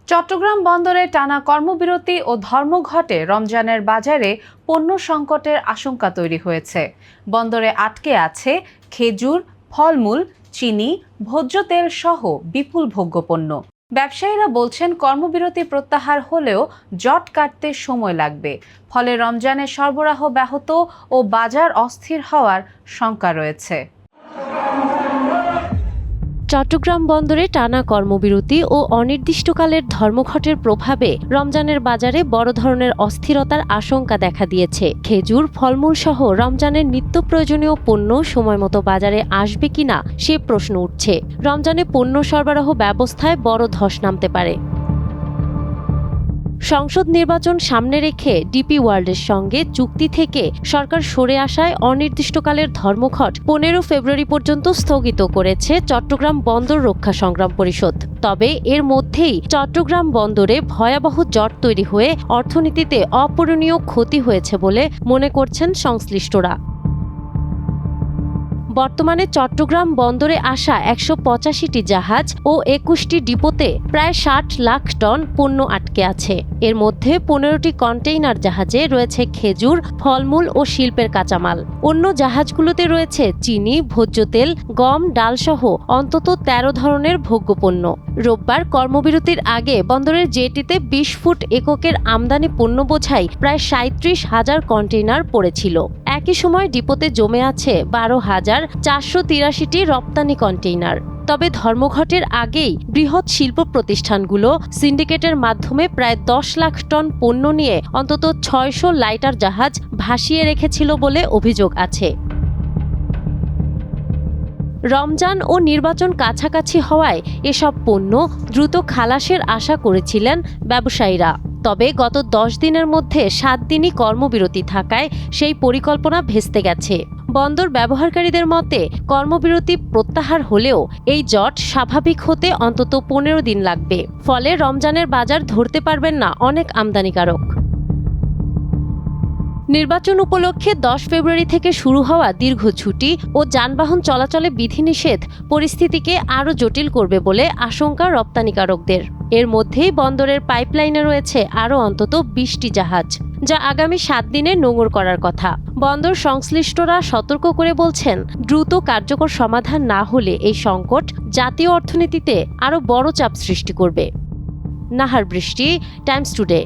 চট্টগ্রাম বন্দরে টানা কর্মবিরতি ও ধর্মঘটে রমজানের বাজারে পণ্য সংকটের আশঙ্কা তৈরি হয়েছে। বন্দরে আটকে আছে খেজুর, ফলমূল, চিনি, ভোজ্য তেল সহ বিপুল ভোগ্যপণ্য। ব্যবসায়ীরা বলছেন কর্মবিরতি প্রত্যাহার হলেও জট কাটতে সময় লাগবে, ফলে রমজানের সরবরাহ ব্যাহত ও বাজার অস্থির হওয়ার শঙ্কা রয়েছে। চট্টগ্রাম বন্দরে টানা কর্মবিরতি ও অনির্দিষ্টকালের ধর্মঘটের প্রভাবে রমজানের বাজারে বড় ধরনের অস্থিরতার আশঙ্কা দেখা দিয়েছে। খেজুর, ফলমূল সহ রমজানের নিত্য প্রয়োজনীয় পণ্য সময়মতো বাজারে আসবে কিনা সে প্রশ্ন উঠছে। রমজানে পণ্য সরবরাহ ব্যবস্থায় বড় ধস নামতে পারে। সংসদ নির্বাচন সামনে রেখে ডিপি ওয়ার্ল্ডের সঙ্গে চুক্তি থেকে সরকার সরে আসায় অনির্দিষ্টকালের ধর্মঘট 15 ফেব্রুয়ারি পর্যন্ত স্থগিত করেছে চট্টগ্রাম বন্দর রক্ষা সংগ্রাম পরিষদ। তবে এর মধ্যেই চট্টগ্রাম বন্দরে ভয়াবহ জট তৈরি হয়ে অর্থনীতিতে অপূরণীয় ক্ষতি হয়েছে বলে মনে করছেন সংশ্লিষ্টরা। বর্তমানে চট্টগ্রাম বন্দরে আসা 185টি জাহাজ ও 21টি ডিপোতে প্রায় 60 লাখ টন পণ্য আটকে আছে। এর মধ্যে 15টি কন্টেইনার জাহাজে রয়েছে খেজুর, ফলমূল ও শিল্পের কাঁচামাল। অন্য জাহাজগুলোতে রয়েছে চিনি, ভোজ্য তেল, গম, ডালসহ অন্তত 13 ধরনের ভোগ্যপণ্য। রোববার কর্মবিরতির আগে বন্দরের জেটিতে 20 ফুট এককের আমদানি পণ্য বোঝাই প্রায় 37,000 কন্টেইনার পড়েছিল। একই সময় ডিপোতে জমে আছে 12,483টি রপ্তানি কন্টেইনার। তবে ধর্মঘটের আগেই বৃহৎ শিল্প প্রতিষ্ঠানগুলো সিন্ডিকেটের মাধ্যমে প্রায় 10 লাখ টন পণ্য নিয়ে অন্তত 600 লাইটার জাহাজ ভাসিয়ে রেখেছিল বলে অভিযোগ আছে। রমজান ও নির্বাচন কাছাকাছি হওয়ায় এসব পণ্য দ্রুত খালাসের আশা করেছিলেন ব্যবসায়ীরা। তবে গত 10 দিনের মধ্যে 7 দিনই কর্মবিরতি থাকায় সেই পরিকল্পনা ভেস্তে গেছে। বন্দর ব্যবহারকারীদের মতে কর্মবিরতি প্রত্যাহার হলেও এই জট স্বাভাবিক হতে অন্তত 15 দিন লাগবে। ফলে রমজানের বাজার ধরতে পারবেন না অনেক আমদানিকারক। নির্বাচন উপলক্ষে 10 ফেব্রুয়ারি থেকে শুরু হওয়া দীর্ঘ ছুটি ও যানবাহন চলাচলে বিধিনিষেধ পরিস্থিতিকে আরও জটিল করবে বলে আশঙ্কা রপ্তানিকারকদের। এর মধ্যেই বন্দরের পাইপলাইনে রয়েছে আরও অন্তত 20টি জাহাজ, যা আগামী 7 দিনে নোঙর করার কথা। বন্দর সংশ্লিষ্টরা সতর্ক করে বলছেন, দ্রুত কার্যকর সমাধান না হলে এই সংকট জাতীয় অর্থনীতিতে আরও বড় চাপ সৃষ্টি করবে। নাহার বৃষ্টি, টাইমস টুডে।